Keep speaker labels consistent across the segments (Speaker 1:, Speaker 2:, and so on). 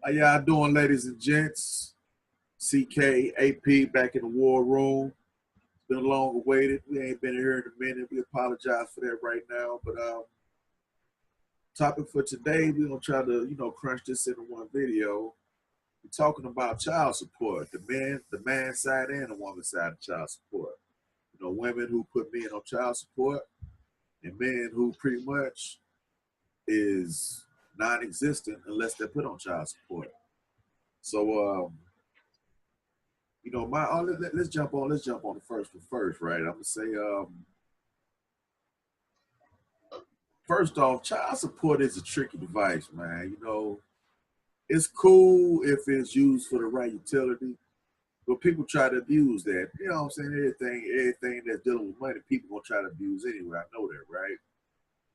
Speaker 1: How y'all doing, ladies and gents? CK, AP back in the war room. It's been long awaited. We ain't been here in a minute. We apologize for that right now. But topic for today, we're gonna try to, crunch this into one video. We're talking about child support, the man side and the woman side of child support. Women who put men on child support and men who pretty much is non-existent unless they're put on child support. So let's jump on the first one first, right? I'm gonna say first off, child support is a tricky device, man. It's cool if it's used for the right utility, but people try to abuse that. You know what I'm saying? Everything that's dealing with money, people gonna try to abuse anyway. I know that, right?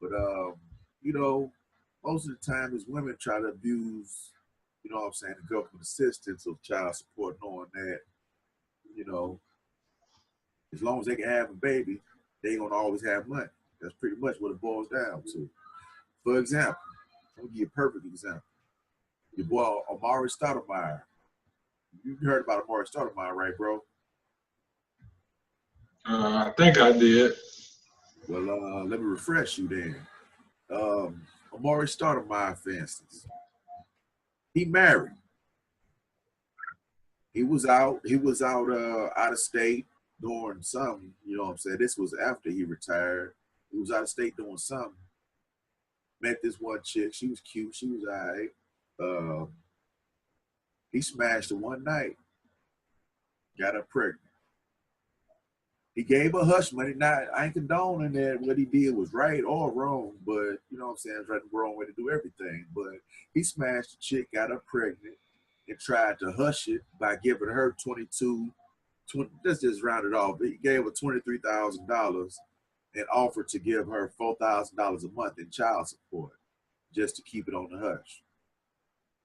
Speaker 1: But you know, most of the time is women try to abuse, what I'm saying, the government assistance of child support, knowing that, you know, as long as they can have a baby, they gonna always have money. That's pretty much what it boils down to. For example, I'm gonna give you a perfect example. Your boy Amari Stoudemire. You heard about Amari Stoudemire, right, bro?
Speaker 2: I think I did.
Speaker 1: Well, let me refresh you then. Amari Stoudemire, for instance, he married. He was out out of state doing something, you know what I'm saying? This was after he retired. He was out of state doing something. Met this one chick. She was cute. She was all right. He smashed her one night. Got her pregnant. He gave her hush money. Now, I ain't condoning that what he did was right or wrong, but you know what I'm saying? It's right and wrong way to do everything. But he smashed the chick, got her pregnant, and tried to hush it by giving her 20, let's just round it off. He gave her $23,000 and offered to give her $4,000 a month in child support just to keep it on the hush.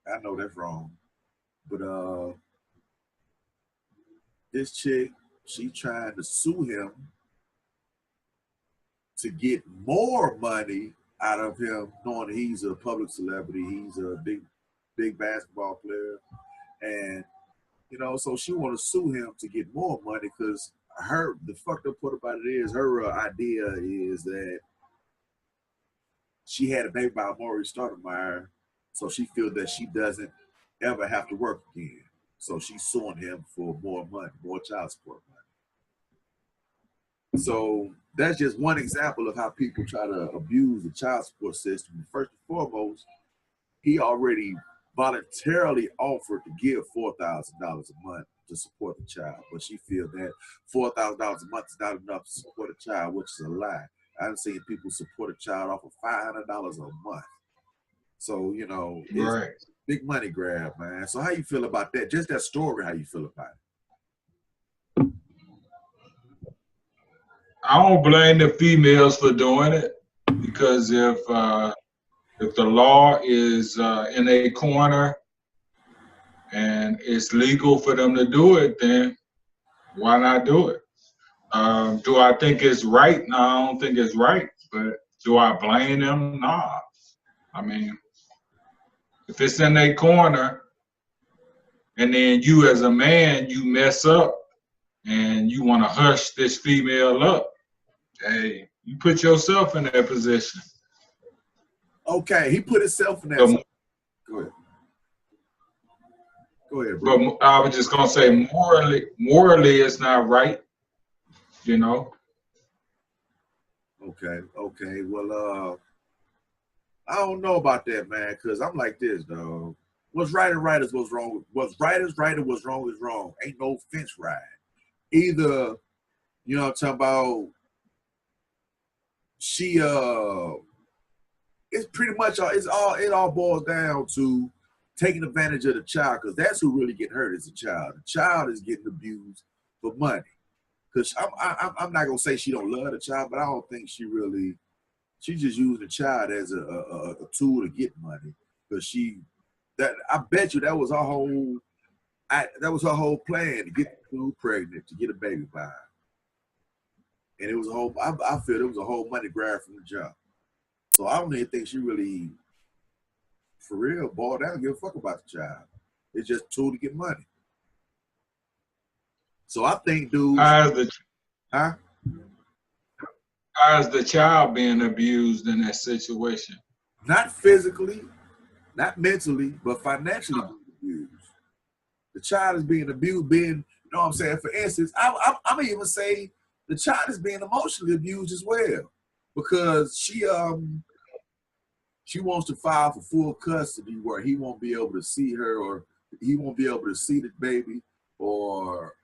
Speaker 1: I know that's wrong. But this chick, she trying to sue him to get more money out of him, knowing he's a public celebrity, he's a big basketball player, and so she want to sue him to get more money because the fucked up part about it is her idea is that she had a baby by Amari Stoudemire, so she feels that she doesn't ever have to work again. So she's suing him for more money, more child support money. So that's just one example of how people try to abuse the child support system. First and foremost, he already voluntarily offered to give $4,000 a month to support the child, but she feels that $4,000 a month is not enough to support a child, which is a lie. I've seen people support a child off of $500 a month. So, it's
Speaker 2: Right.
Speaker 1: big money grab, man. So how you feel about that? Just that story, how you feel about it?
Speaker 2: I don't blame the females for doing it because if the law is in a corner and it's legal for them to do it, then why not do it? Do I think it's right? No, I don't think it's right. But do I blame them? Nah. I mean, if it's in a corner and then you as a man, you mess up and you want to hush this female up, hey, you put yourself in that position.
Speaker 1: Okay, he put himself in that. Go ahead. Go ahead, bro.
Speaker 2: But I was just gonna say, morally, it's not right.
Speaker 1: Okay. Well, I don't know about that, man, because I'm like this, though. What's right is right is what's wrong. What's right is right and what's wrong is wrong. Ain't no fence ride. Either, I'm talking about, she it's pretty much it all boils down to taking advantage of the child, because that's who really getting hurt is the child. The child is getting abused for money. Because I'm not gonna say she don't love the child, but I don't think she's just using the child as a tool to get money. Because I bet you that was her whole plan, to get the fool pregnant, to get a baby by her. And it was I feel it was a whole money grab from the jump. So I don't even think she really For real, boy, they don't give a fuck about the child. It's just a tool to get money. So I think, dudes, huh?
Speaker 2: How is the child being abused in that situation?
Speaker 1: Not physically, not mentally, but financially being abused. The child is being abused, you know what I'm saying? For instance, I'm gonna even say the child is being emotionally abused as well, because she wants to file for full custody where he won't be able to see her, or he won't be able to see the baby, or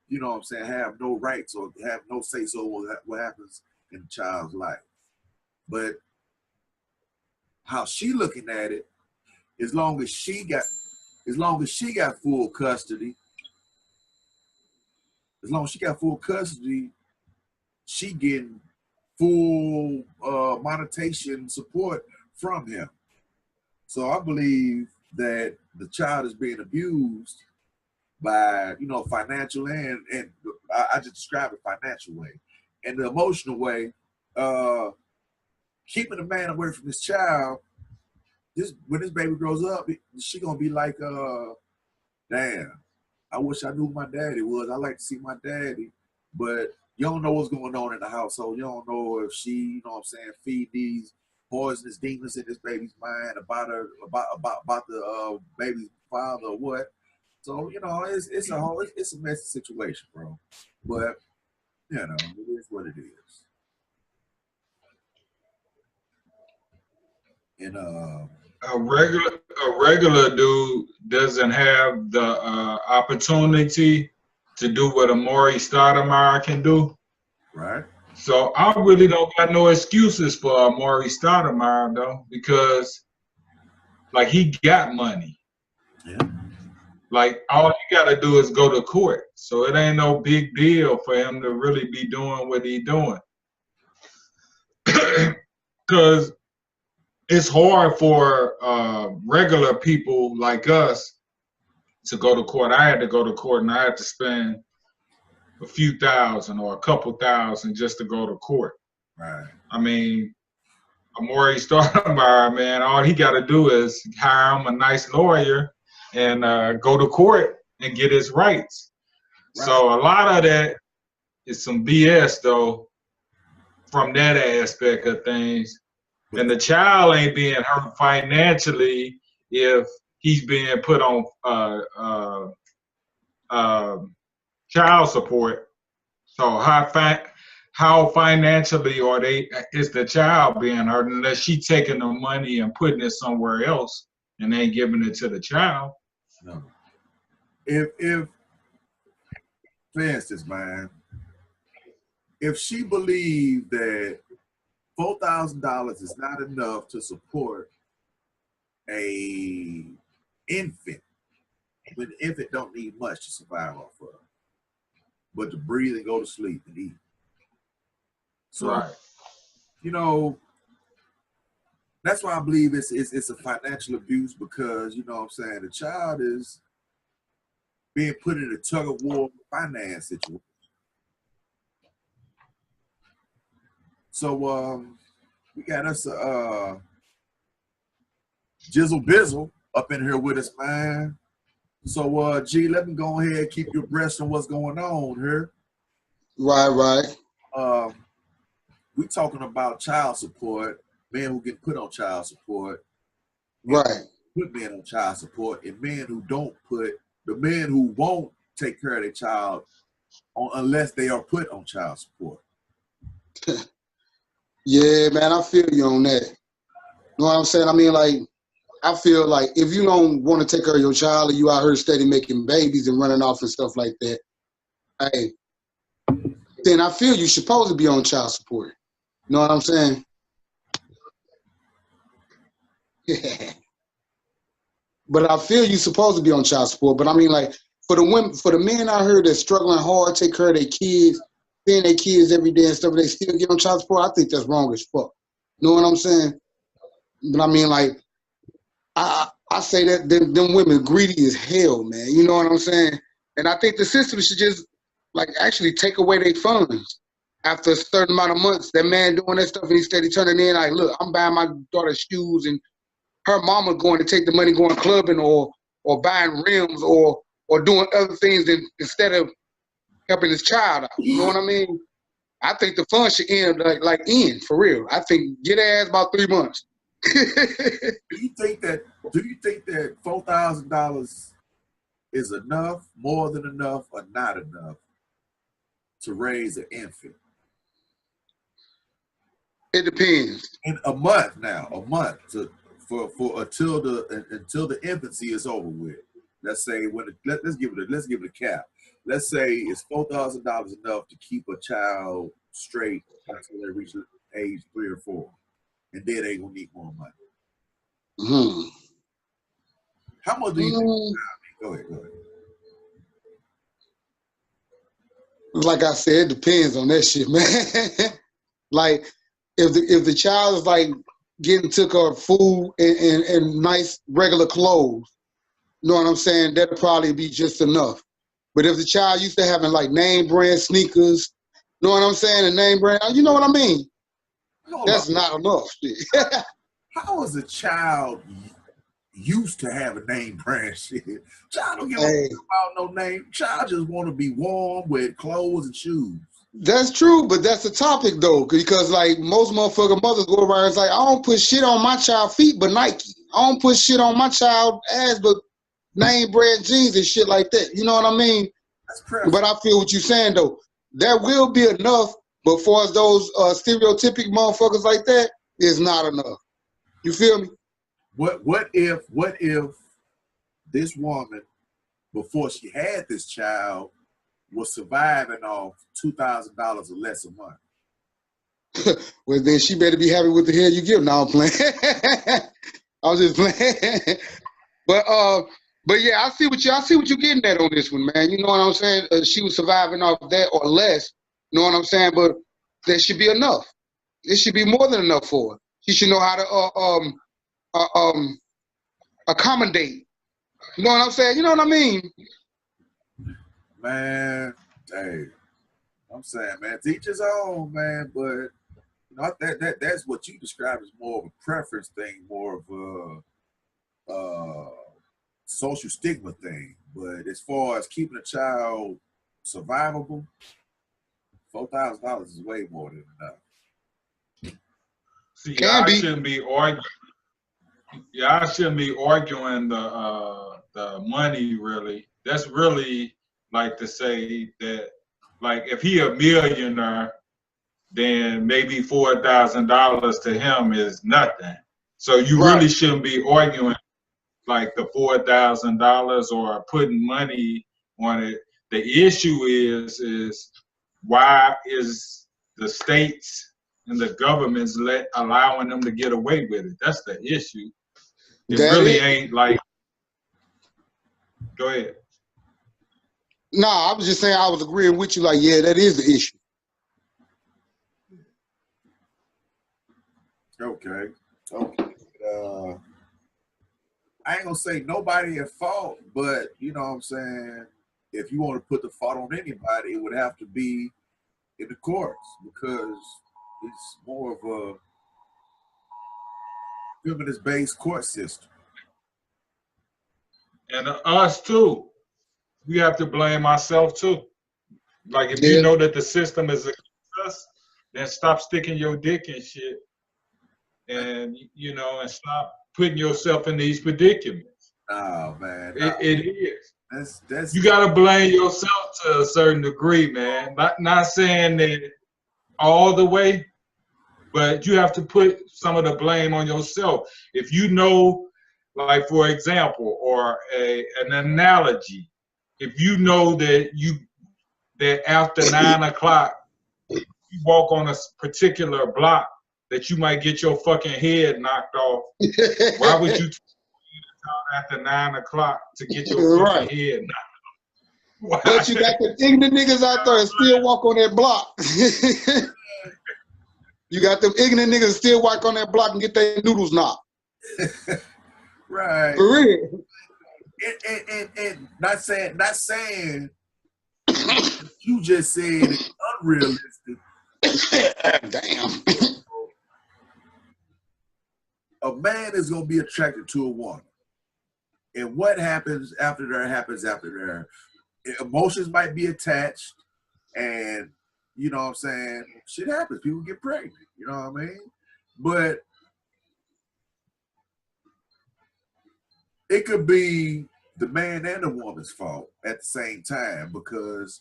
Speaker 1: you know what I'm saying, have no rights or have no say so what happens in the child's life. But how she looking at it, as long as she got full custody, she getting full monetization support from him. So I believe that the child is being abused by, you know, financial and I just described it financial way. And the emotional way, keeping the man away from this child, when this baby grows up, she gonna be like, damn, I wish I knew who my daddy was. I like to see my daddy, but you don't know what's going on in the household. You don't know if she, you know what I'm saying, feed these poisonous demons in this baby's mind about the baby's father or what. So, you know, it's a messy situation, bro. But, you know, it is what it is. And
Speaker 2: A regular dude doesn't have the opportunity to do what a Maury Stoudemire can do.
Speaker 1: right.
Speaker 2: So I really don't got no excuses for Maury Stoudemire though, because like he got money.
Speaker 1: Yeah.
Speaker 2: Like all you gotta do is go to court. So it ain't no big deal for him to really be doing what he doing. Because it's hard for regular people like us to go to court. I had to go to court and I had to spend a few thousand or a couple thousand just to go to court.
Speaker 1: Right.
Speaker 2: I mean, Maury Stoudemire, man, all he got to do is hire him a nice lawyer and go to court and get his rights. Right. So a lot of that is some BS, though, from that aspect of things. And the child ain't being hurt financially if he's being put on child support. So how financially is the child being hurt unless she taking the money and putting it somewhere else and ain't giving it to the child?
Speaker 1: No. If for instance, man, if she believed that $4,000 is not enough to support a infant, when the infant don't need much to survive off of, but to breathe and go to sleep and eat. So, right. You know, that's why I believe it's a financial abuse, because, you know what I'm saying, the child is being put in a tug of war finance situation. So we got us Jizzle Bizzle up in here with us, man. So G, let me go ahead and keep you abreast on what's going on here.
Speaker 3: Right.
Speaker 1: We talking about child support, men who get put on child support.
Speaker 3: Right.
Speaker 1: Put men on child support, and men who won't take care of their child unless they are put on child support.
Speaker 3: Yeah, man, I feel you on that. You know what I'm saying? I mean, like, I feel like if you don't want to take care of your child, or you out here steady making babies and running off and stuff like that, hey, then I feel you're supposed to be on child support. You know what I'm saying? Yeah. But I feel you're supposed to be on child support. But I mean, like, for the men out here that's struggling hard, take care of their kids, seeing their kids every day and stuff, they still get on child support, I think that's wrong as fuck. You know what I'm saying? But I mean, like, I say that them women greedy as hell, man. You know what I'm saying? And I think the system should just, like, actually take away their funds. After a certain amount of months, that man doing that stuff and he steady turning in, like, look, I'm buying my daughter shoes and her mama going to take the money going clubbing or buying rims or doing other things instead of helping his child out. You know what I mean? I think the fun should end like end for real. I think get her ass about 3 months.
Speaker 1: Do you think that $4,000 is enough, more than enough, or not enough to raise an infant?
Speaker 3: It depends.
Speaker 1: In a month for until the infancy is over with. Let's say let's give it a cap. Let's say it's $4,000 enough to keep a child straight until they reach age 3 or 4, and then they gonna need more money.
Speaker 3: Mm-hmm.
Speaker 1: How much do you think? Go ahead.
Speaker 3: Like I said, it depends on that shit, man. Like if the child is like getting took off food and nice regular clothes, you know what I'm saying? That'd probably be just enough. But if the child used to having like name brand sneakers, you know what I'm saying? And name brand, you know what I mean? That's not enough shit.
Speaker 1: How is a child used to have a name brand shit? Child don't give a fuck about no name. Child just want to be warm with clothes and shoes.
Speaker 3: That's true, but that's the topic though, because like most motherfucking mothers go around and it's like, I don't put shit on my child feet but Nike. I don't put shit on my child ass but name brand jeans and shit like that. You know what I mean?
Speaker 1: That's preference.
Speaker 3: But I feel what you're saying though. There will be enough, but for us those stereotypic motherfuckers like that, is not enough. You feel me?
Speaker 1: What if this woman, before she had this child, was surviving off $2,000 or less a month?
Speaker 3: Well, then she better be happy with the hell you give. Now I'm playing. I was just playing. But yeah, I see what you're getting at on this one, man. You know what I'm saying? She was surviving off that or less. You know what I'm saying? But there should be enough. It should be more than enough for her. She should know how to accommodate. You know what I'm saying? You know what I mean?
Speaker 1: Man, hey, I'm saying, man, teach his own, man. But you know that's what you describe as more of a preference thing, more of a social stigma thing. But as far as keeping a child survivable, $4,000 is way more than enough.
Speaker 2: See, y'all shouldn't be arguing. Y'all shouldn't be arguing the money really. That's really like to say that, like, if he a millionaire, then maybe $4,000 to him is nothing. So you really shouldn't be arguing like the $4,000 or putting money on it. The issue is why is the states and the governments allowing them to get away with it? That's the issue. It really ain't like. Go ahead.
Speaker 3: No, I was just saying I was agreeing with you. Like, yeah, that is the issue.
Speaker 1: Okay. I ain't gonna say nobody at fault, but you know what I'm saying, if you want to put the fault on anybody, it would have to be in the courts, because it's more of a feminist-based court system.
Speaker 2: And us too. We have to blame ourselves too. Like, if you know that the system is against us, then stop sticking your dick in shit, and and stop putting yourself in these predicaments.
Speaker 1: Oh man,
Speaker 2: it is.
Speaker 1: That's
Speaker 2: you gotta blame yourself to a certain degree, man. Not saying that all the way, but you have to put some of the blame on yourself. If you know, like for example, or an analogy, if you know that after 9 o'clock you walk on a particular block that you might get your fucking head knocked off, why would you after 9 o'clock to get your fucking head knocked off? Why?
Speaker 3: But you got the ignorant niggas out there and still walk on that block. You got them ignorant niggas still walk on that block and get their noodles knocked.
Speaker 1: Right.
Speaker 3: For real.
Speaker 1: And not saying you just said it's unrealistic.
Speaker 3: Damn.
Speaker 1: a man is gonna be attracted to a woman, and what happens after there happens after there. Emotions might be attached, and you know what I'm saying, shit happens. People get pregnant. You know what I mean? But it could be the man and the woman's fault at the same time, because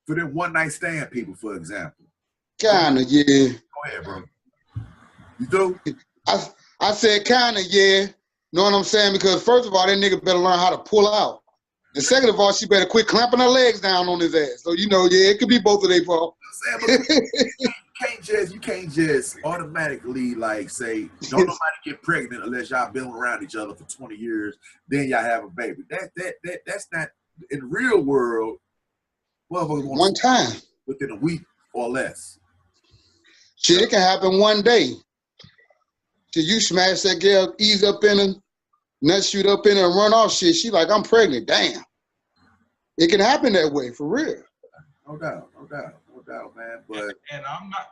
Speaker 1: for them one night stand people, for example.
Speaker 3: Kinda, yeah.
Speaker 1: Go ahead, bro. You do?
Speaker 3: I said kinda, yeah. Know what I'm saying? Because first of all, that nigga better learn how to pull out. And second of all, she better quit clamping her legs down on his ass. So you know, yeah, it could be both of their fault.
Speaker 1: You can't just automatically like say don't nobody get pregnant unless y'all been around each other for 20 years, then y'all have a baby. That's not in the real world.
Speaker 3: One time
Speaker 1: within a week or less.
Speaker 3: Shit, it can happen one day. Till you smash that girl, ease up in her, nut shoot up in her, and run off shit. She like, I'm pregnant. Damn. It can happen that way, for real.
Speaker 1: No doubt, man. But
Speaker 2: and I'm not,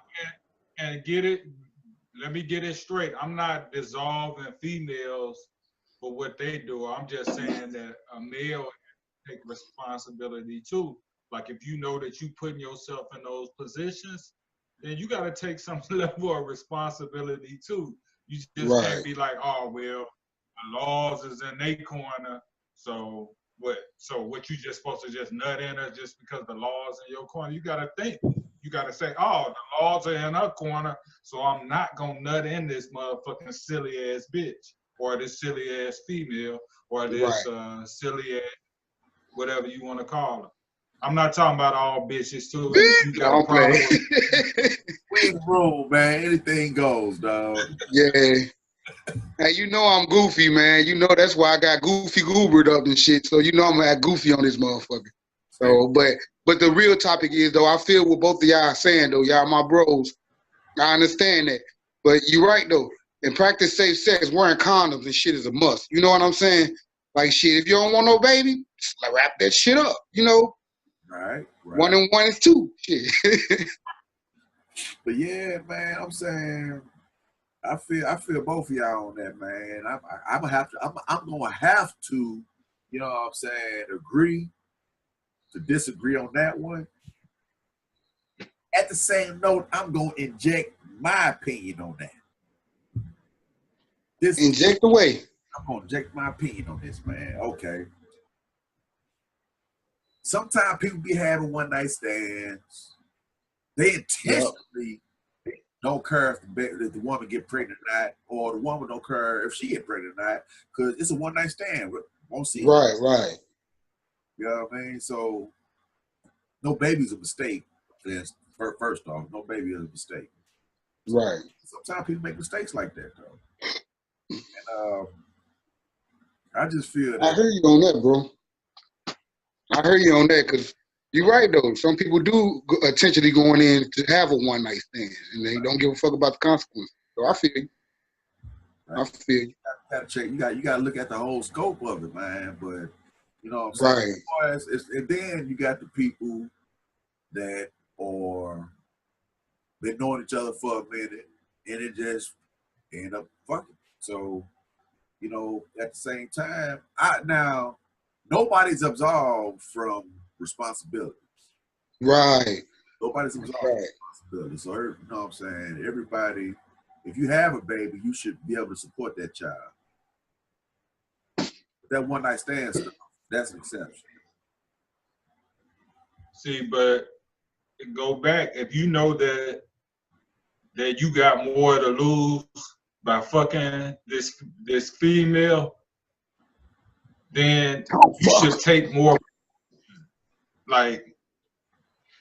Speaker 2: and get it. Let me get it straight. I'm not dissolving females for what they do. I'm just saying that a male take responsibility too. Like if you know that you putting yourself in those positions, then you got to take some level of responsibility too. You just can't be like, oh well, the laws is in their corner, so what? So what, you just supposed to just nut in her just because the laws in your corner? You got to think. You got to say, oh, the laws are in her corner, so I'm not gonna nut in this motherfucking silly ass bitch, or this silly ass female, or this silly ass whatever you want to call her. I'm not talking about all bitches too. If you got a problem
Speaker 1: we in the room, man. Anything goes, dog.
Speaker 3: Yeah. Hey, you know I'm goofy, man. You know that's why I got goofy goobered up and shit. So you know I'm gonna act goofy on this motherfucker. So, but the real topic is though, I feel what both of y'all are saying though. Y'all my bros. I understand that. But you're right though. In practice safe sex, wearing condoms and shit is a must. You know what I'm saying? Like shit, if you don't want no baby, just like wrap that shit up. You know?
Speaker 1: Right.
Speaker 3: 1 and 1 is 2. Shit.
Speaker 1: But yeah, man, I'm saying I feel both of y'all on that, man. I'm gonna have to, you know what I'm saying, agree to disagree on that one. At the same note, I'm gonna inject my opinion on that.
Speaker 3: Inject away.
Speaker 1: I'm gonna inject my opinion on this, man. Okay. Sometimes people be having one night stands. They intentionally don't care if the woman get pregnant or not, or the woman don't care if she get pregnant or not, because it's a one night stand. Won't see.
Speaker 3: Right.
Speaker 1: You know what I mean? So no baby's a mistake. First off, no baby is a mistake.
Speaker 3: Right.
Speaker 1: Sometimes people make mistakes like that, though. And I just feel that.
Speaker 3: I hear you on that, bro. I hear you on that, because you're right, though. Some people do intentionally going in to have a one-night stand, and they don't give a fuck about the consequences. So I feel you. Right. I feel you.
Speaker 1: You gotta check. You got to look at the whole scope of it, man. But you know what I'm saying? Right. And then you got the people that are been knowing each other for a minute, and it just end up fucking. So, you know, at the same time, now nobody's absolved from responsibilities.
Speaker 3: Right.
Speaker 1: Nobody's absolved from responsibility. So, you know what I'm saying? Everybody, if you have a baby, you should be able to support that child. But that one night stand stuff, that's an exception.
Speaker 2: See, but go back, if you know that you got more to lose by fucking this female, then you should take more. Like,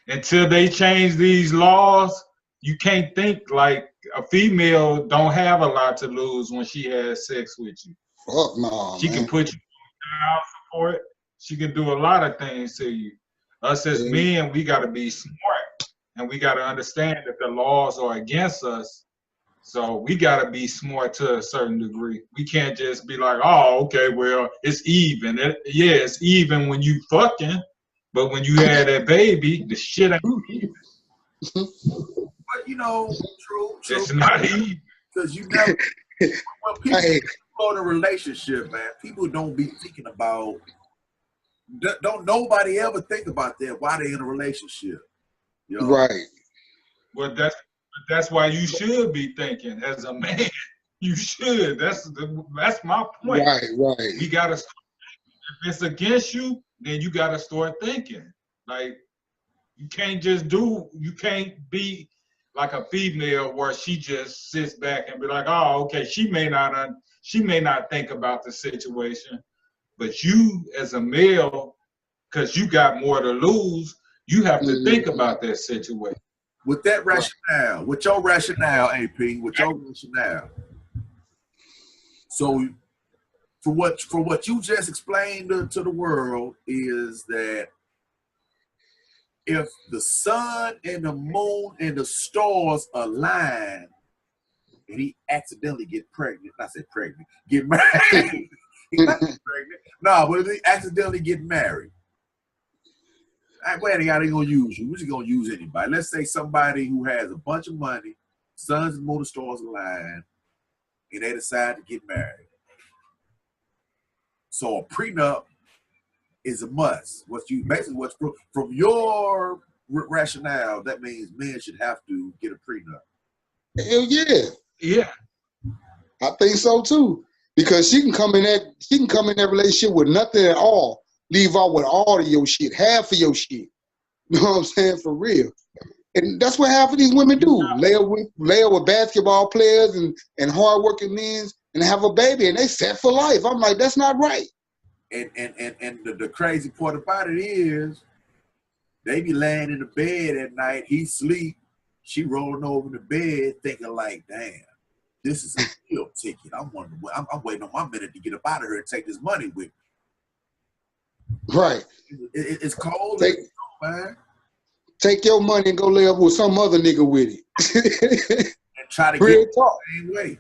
Speaker 2: until they change these laws, you can't think like a female don't have a lot to lose when she has sex with you.
Speaker 3: Fuck no,
Speaker 2: she can put you on child support. She can do a lot of things to you. Us as men, we got to be smart, and we got to understand that the laws are against us. So we got to be smart to a certain degree. We can't just be like, oh, okay, well, it's even. It's even when you fucking, but when you had that baby, the shit ain't even.
Speaker 1: But you know, true.
Speaker 2: It's not even.
Speaker 1: Because you never Well, people
Speaker 3: Hey,
Speaker 1: go in a relationship, man. People don't be thinking about. Don't nobody ever think about that? Why they in a relationship? You know.
Speaker 3: right.
Speaker 2: But that's why you should be thinking as a man. You should. That's my point.
Speaker 3: Right, right.
Speaker 2: We gotta. If it's against you, then you gotta start thinking. Like you can't be like a female where she just sits back and be like, oh, okay, she may not think about the situation, but you as a male, because you got more to lose, you have to think about that situation.
Speaker 1: With that rationale, with your rationale, AP, with your rationale. So, for what you just explained to the world is that if the sun and the moon and the stars align, and he accidentally get pregnant, get married. He's not pregnant. No, but if he accidentally get married, well, they ain't gonna use you. We're just gonna use anybody. Let's say somebody who has a bunch of money, suns and moon and stars align, and they decide to get married. So a prenup is a must. What's from your rationale, that means men should have to get a prenup.
Speaker 3: Hell yeah.
Speaker 2: Yeah.
Speaker 3: I think so too. Because she can come in that relationship with nothing at all. Leave out with all of your shit, half of your shit. You know what I'm saying? For real. And that's what half of these women do. Lay up with basketball players and hardworking men and have a baby, and they set for life. I'm like, that's not right.
Speaker 1: And the crazy part about it is they be laying in the bed at night, he sleep, she rolling over in the bed thinking like, damn, this is a real ticket. I'm waiting on my minute to get up out of here and take this money with me.
Speaker 3: Right.
Speaker 1: It's cold, man.
Speaker 3: Take your money and go lay up with some other nigga with it.
Speaker 1: And try to
Speaker 3: real
Speaker 1: get
Speaker 3: talk.
Speaker 1: the same way.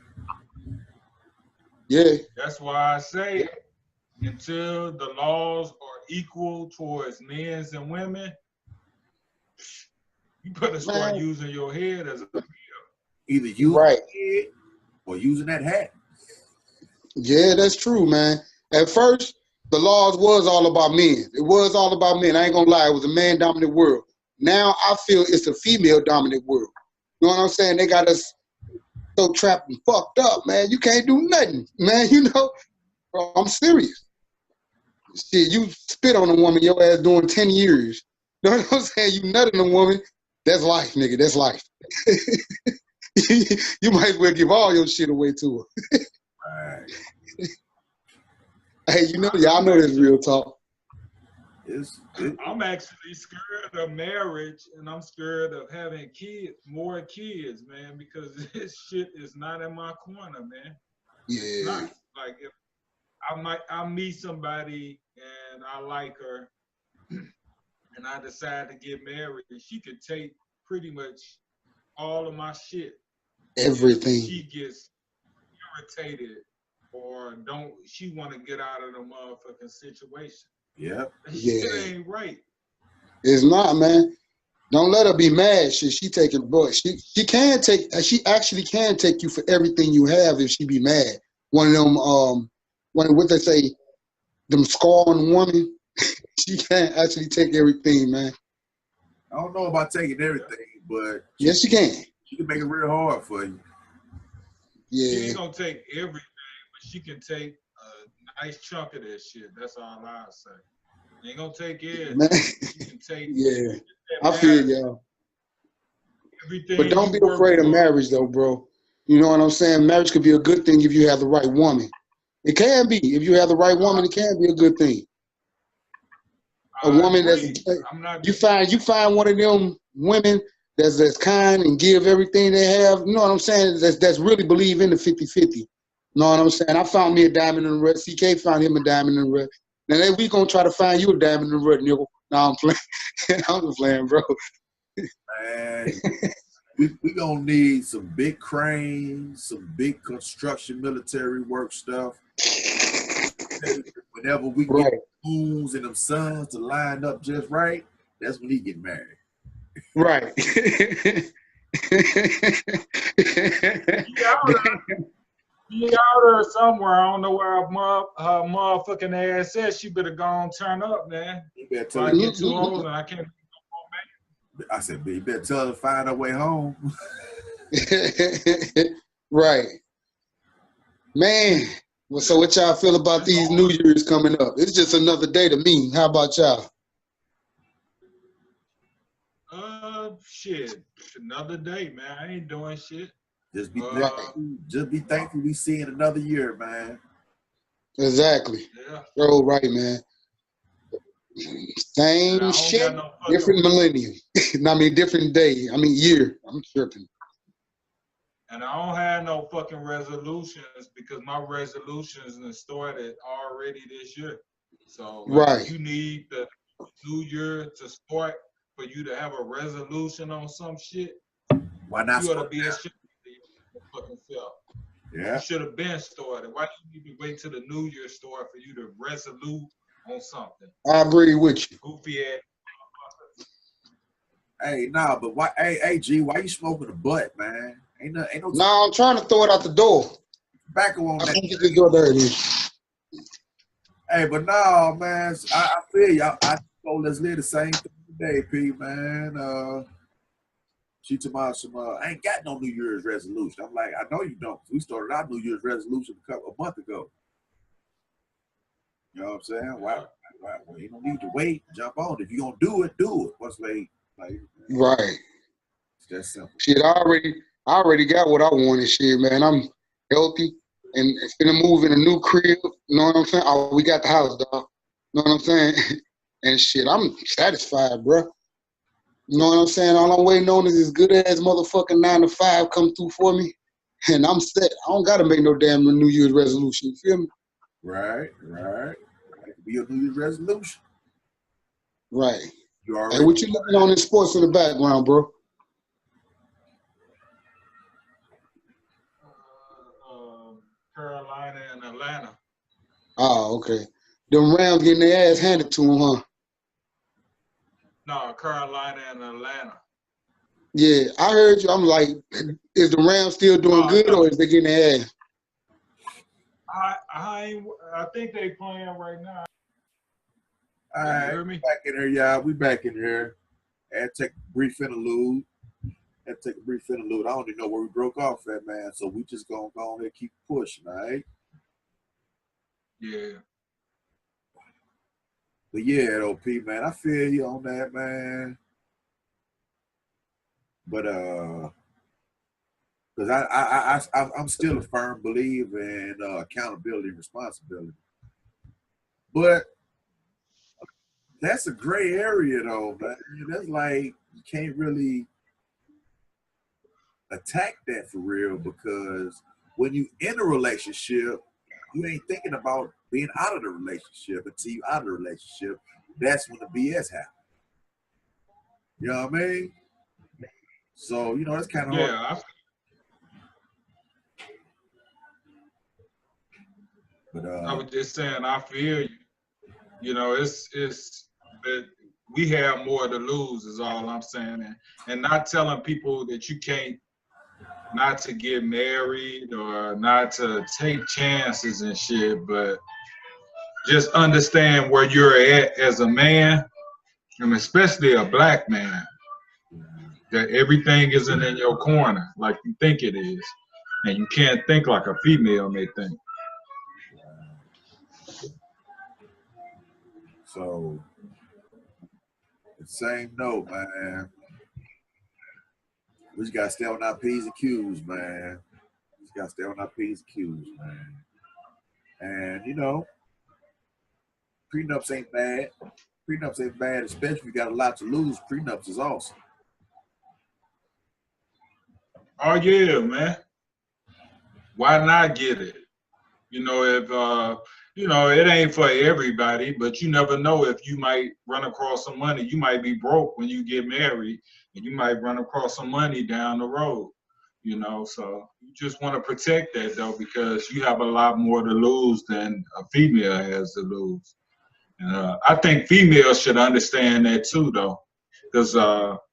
Speaker 3: Yeah.
Speaker 2: That's why I say until the laws are equal towards men and women, you better start using your head as a female.
Speaker 1: Either using that head or using that hat.
Speaker 3: Yeah, that's true, man. At first, the laws was all about men. It was all about men. I ain't gonna lie. It was a man-dominant world. Now I feel it's a female-dominant world. You know what I'm saying? They got us so trapped and fucked up, man. You can't do nothing, man. You know, bro, I'm serious. Shit, you spit on a woman, your ass doing 10 years. You know what I'm saying? You nutting a woman, that's life, nigga. That's life. You might as well give all your shit away to her.
Speaker 1: Right.
Speaker 3: Hey, y'all know this real talk.
Speaker 2: I'm actually scared of marriage, and I'm scared of having more kids, man, because this shit is not in my corner, man.
Speaker 3: Yeah.
Speaker 2: It's not. Like if I meet somebody and I like her, and I decide to get married, she could take pretty much all of my shit.
Speaker 3: Everything.
Speaker 2: She gets irritated or she want to get out of the motherfucking situation.
Speaker 1: Yeah.
Speaker 2: Shit ain't right.
Speaker 3: It's not, man. Don't let her be mad. She taking, boy. She actually can take you for everything you have if she be mad. One of them, what they say, them scorn woman. She can't actually take everything, man.
Speaker 1: I don't know about taking everything, but
Speaker 3: yes, she can.
Speaker 1: She can make it real hard for you.
Speaker 3: Yeah.
Speaker 2: She ain't gonna take everything, but she can take a nice chunk of that shit. That's all I say. She ain't gonna take it.
Speaker 3: Man.
Speaker 2: She can take.
Speaker 3: Yeah. I feel y'all.
Speaker 2: Everything.
Speaker 3: But don't be afraid of marriage, though, bro. You know what I'm saying? Marriage could be a good thing if you have the right woman. It can be. If you have the right woman, it can be a good thing. A woman that's you find one of them women that's kind and give everything they have. You know what I'm saying? That's really believe in the 50-50. You know what I'm saying? I found me a diamond in the rough. CK found him a diamond in the rough. Now we gonna try to find you a diamond in the rough, nigga. No, I'm playing. I'm just playing, bro.
Speaker 1: Man, we gonna need some big cranes, some big construction, military work stuff. Whenever we get the moons and them suns to line up just right, that's when he get married.
Speaker 2: You She out there somewhere. I don't know where her motherfucking ass is. She better go and turn up, man.
Speaker 1: You better
Speaker 2: Before
Speaker 1: tell
Speaker 2: I
Speaker 1: her.
Speaker 2: get too old and I can't.
Speaker 1: I said, "You better tell her to find her way home."
Speaker 3: Right. Man. Well, so what y'all feel about these New Year's coming up? It's just another day to me. How about y'all?
Speaker 2: Shit. Another day, man. I ain't doing shit.
Speaker 1: Just be thankful we seeing another year, man.
Speaker 3: Exactly.
Speaker 2: Yeah.
Speaker 3: So right, man. Same shit, different millennium. I mean, different day. I mean, year. I'm tripping.
Speaker 2: And I don't have no fucking resolutions because my resolutions started already this year. So like,
Speaker 3: right.
Speaker 2: you need the new year to start for you to have a resolution on some shit.
Speaker 1: Why not?
Speaker 2: You ought to be ashamed of your fucking self.
Speaker 1: Yeah.
Speaker 2: You should have been started. Why do you need to wait till the new year start for you to resolute on something?
Speaker 3: I agree with you.
Speaker 2: Goofy ass.
Speaker 1: Hey, nah, but why? Hey, G, why you smoking a butt, man? Ain't no.
Speaker 3: No, I'm trying to throw it out the door.
Speaker 1: Back on
Speaker 3: I
Speaker 1: that.
Speaker 3: can't get this door dirty.
Speaker 1: Hey, but no, man. I feel you. I told Leslie the same thing today, P, man. She told me I ain't got no New Year's resolution. I'm like, I know you don't. We started our New Year's resolution a month ago. You know what I'm saying? Why well, you don't need to wait, jump on. If you're gonna do it, do it. What's late? Like,
Speaker 3: right.
Speaker 1: It's that simple.
Speaker 3: Shit, I already got what I wanted, shit, man. I'm healthy and finna move in a new crib. You know what I'm saying? Oh, we got the house, dog. You know what I'm saying? And shit, I'm satisfied, bro. You know what I'm saying? All I'm waiting on is this good ass motherfucking 9 to 5 come through for me, and I'm set. I don't gotta make no damn New Year's resolution. You feel me?
Speaker 1: Right. That could be a New Year's resolution.
Speaker 3: Right.
Speaker 1: You already.
Speaker 3: Hey, what you looking on in sports in the background, bro?
Speaker 2: Carolina and Atlanta.
Speaker 3: Oh, okay. Them Rams getting their ass handed to them, huh?
Speaker 2: No, Carolina and Atlanta.
Speaker 3: Yeah, I heard you. I'm like, is the Rams still doing good, or is they getting their ass?
Speaker 2: I think they playing right now.
Speaker 1: All right,
Speaker 2: you hear me?
Speaker 1: Back in here, y'all. We back in here. And take a brief interlude. I don't even know where we broke off at, man. So we just gonna go ahead and keep pushing, all right?
Speaker 2: Yeah.
Speaker 1: But yeah, OP, man, I feel you on that, man. But because I'm still a firm believer in accountability and responsibility. But that's a gray area, though, man. That's like you can't really attack that for real because when you in a relationship, you ain't thinking about being out of the relationship until you out of the relationship. That's when the BS happens. You know what I mean? So, that's kind of hard. But
Speaker 2: I was just saying, I feel you. It's that we have more to lose is all I'm saying. And not telling people that you can't not to get married or not to take chances and shit, but just understand where you're at as a man, and especially a black man, that everything isn't in your corner like you think it is. And you can't think like a female may think.
Speaker 1: So, the same note, man. We just got to stay on our P's and Q's, man. Just got to stay on our P's and Q's, man. And, prenups ain't bad. Prenups ain't bad, especially if you got a lot to lose. Prenups is awesome.
Speaker 2: Oh, yeah, man. Why not get it? If it ain't for everybody, but you never know if you might run across some money. You might be broke when you get married, and you might run across some money down the road. So you just want to protect that though, because you have a lot more to lose than a female has to lose. And I think females should understand that too, though, because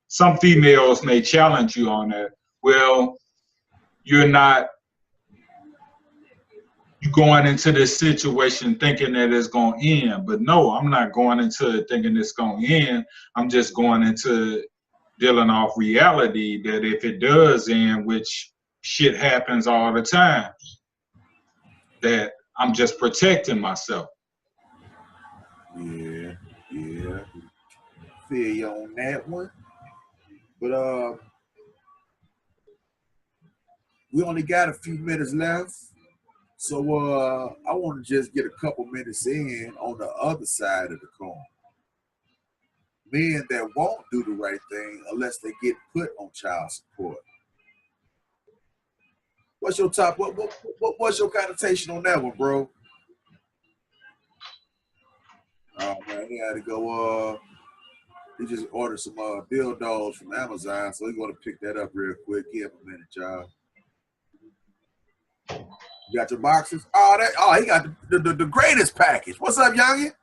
Speaker 2: some females may challenge you on that. Well, you're not you going into this situation thinking that it's going to end. But no, I'm not going into it thinking it's going to end. I'm just going into dealing off reality that if it does end, which shit happens all the time, that I'm just protecting myself.
Speaker 1: Yeah, yeah. Feel you on that one. But we only got a few minutes left. So I want to just get a couple minutes in on the other side of the coin. Men that won't do the right thing unless they get put on child support. What's your what's your connotation on that one, bro? Oh man, he had to go he just ordered some dildos from Amazon, so he's gonna pick that up real quick. Give him a minute, y'all. You got your boxes? He got the greatest package. What's up, youngin?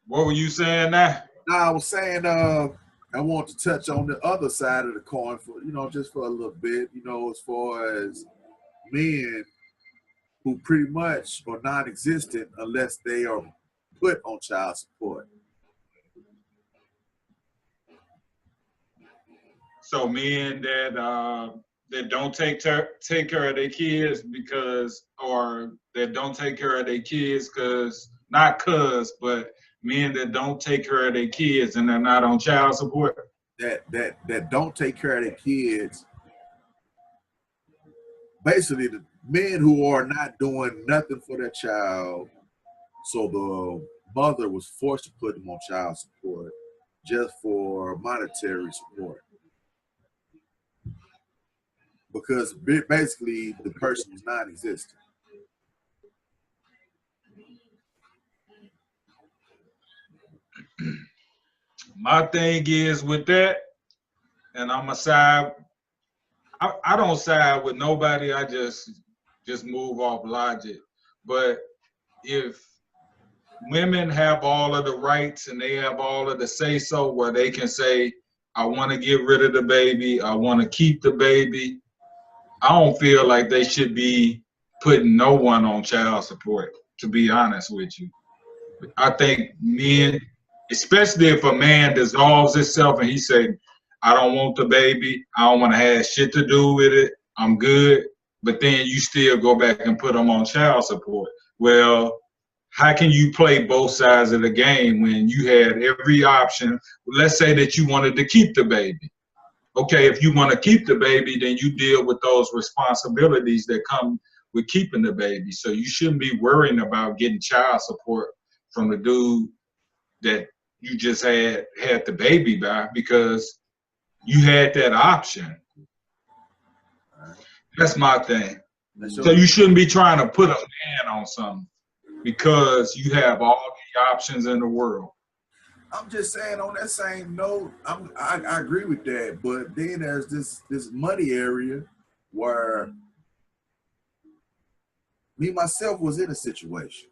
Speaker 2: What were you saying now?
Speaker 1: No, I was saying I want to touch on the other side of the coin for just for a little bit, as far as men who pretty much are non-existent unless they are put on child support.
Speaker 2: So men that don't take care of their kids or that don't take care of their kids but men that don't take care of their kids and they're not on child support.
Speaker 1: That don't take care of their kids. Basically, the men who are not doing nothing for their child, so the mother was forced to put them on child support just for monetary support. Because basically the person is non-existent.
Speaker 2: My thing is with that, and I'm a side. I don't side with nobody. I just move off logic. But if women have all of the rights and they have all of the say so, where they can say, I want to get rid of the baby, I want to keep the baby, I don't feel like they should be putting no one on child support, to be honest with you. I think men, especially if a man dissolves himself and he say, I don't want the baby, I don't want to have shit to do with it, I'm good, but then you still go back and put them on child support. Well, how can you play both sides of the game when you had every option? Let's say that you wanted to keep the baby. Okay, if you want to keep the baby, then you deal with those responsibilities that come with keeping the baby. So you shouldn't be worrying about getting child support from the dude that you just had the baby by, because you had that option. That's my thing. So you shouldn't be trying to put a man on something because you have all the options in the world.
Speaker 1: I'm just saying, on that same note, I agree with that, but then there's this money area where me myself was in a situation.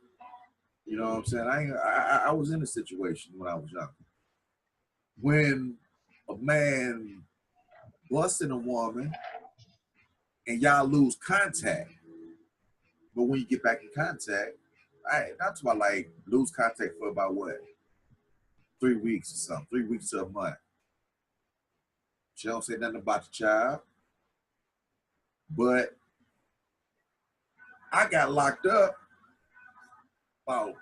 Speaker 1: You know what I'm saying? I was in a situation when I was young. When a man busting a woman and y'all lose contact, but when you get back in contact, that's why like lose contact for about what? 3 weeks or something, 3 weeks to a month. She don't say nothing about the child. But I got locked up about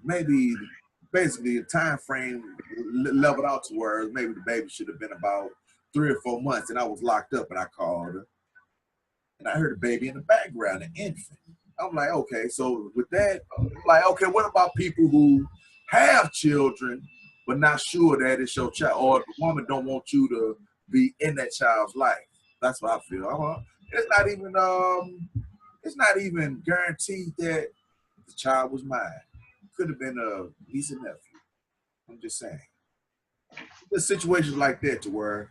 Speaker 1: maybe basically a time frame leveled out to where maybe the baby should have been about 3 or 4 months, and I was locked up and I called her. And I heard a baby in the background, an infant. I'm like, okay, so with that, like, okay, what about people who have children but not sure that it's your child, or the woman don't want you to be in that child's life? That's what I feel. It's not even guaranteed that the child was mine. Could have been a niece and nephew. I'm just saying. There's situations like that to where,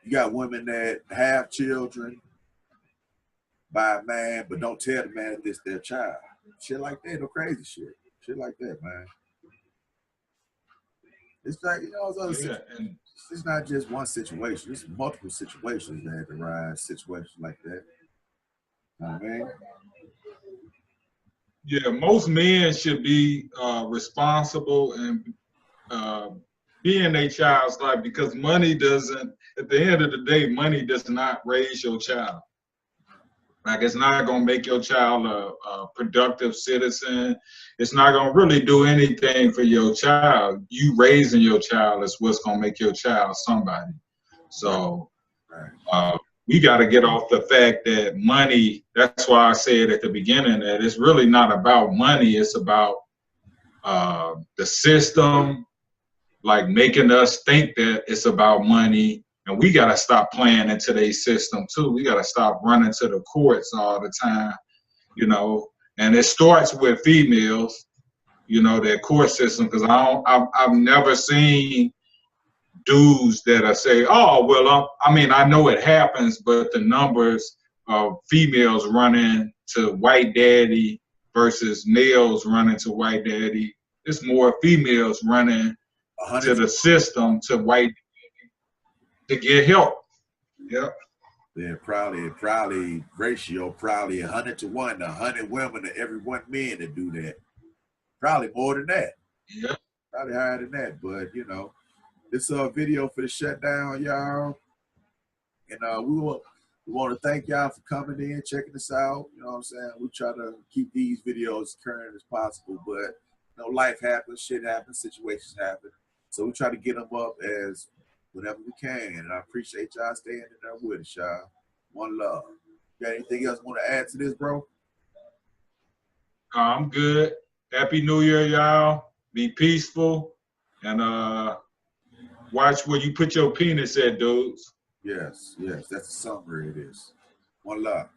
Speaker 1: you got women that have children by a man, but don't tell the man that this their child. Shit like that, no crazy shit. Shit like that, man. It's like, you know,
Speaker 2: Yeah, and
Speaker 1: it's not just one situation. It's multiple situations that arise, situations like that. You know what I mean?
Speaker 2: yeah, most men should be responsible and be in their child's life, because money doesn't, at the end of the day, money does not raise your child. Like, it's not going to make your child a productive citizen. It's not going to really do anything for your child. You raising your child is what's going to make your child somebody. So we got to get off the fact that money, that's why I said at the beginning that it's really not about money. It's about the system, like making us think that it's about money. And we got to stop playing into their system too. We got to stop running to the courts all the time, you know. And it starts with females, you know, their court system. Because I've never seen dudes that are say, oh, well, I mean, I know it happens, but the numbers of females running to white daddy versus males running to white daddy, it's more females running to the system to white to get help. Yep.
Speaker 1: Yeah, probably ratio, probably 100 to 1, 100 women to every 1 man to do that. Probably more than that.
Speaker 2: Yeah.
Speaker 1: Probably higher than that. But you know, this video for the shutdown, y'all. And we want to thank y'all for coming in, checking us out. You know what I'm saying? We try to keep these videos current as possible, but you know, life happens, shit happens, situations happen. So we try to get them up as whenever we can. And I appreciate y'all staying in there with us, y'all. One love. Got anything else you want to add to this, bro?
Speaker 2: I'm good. Happy New Year, y'all. Be peaceful. And watch where you put your penis at, dudes.
Speaker 1: Yes, that's a summary it is. One love.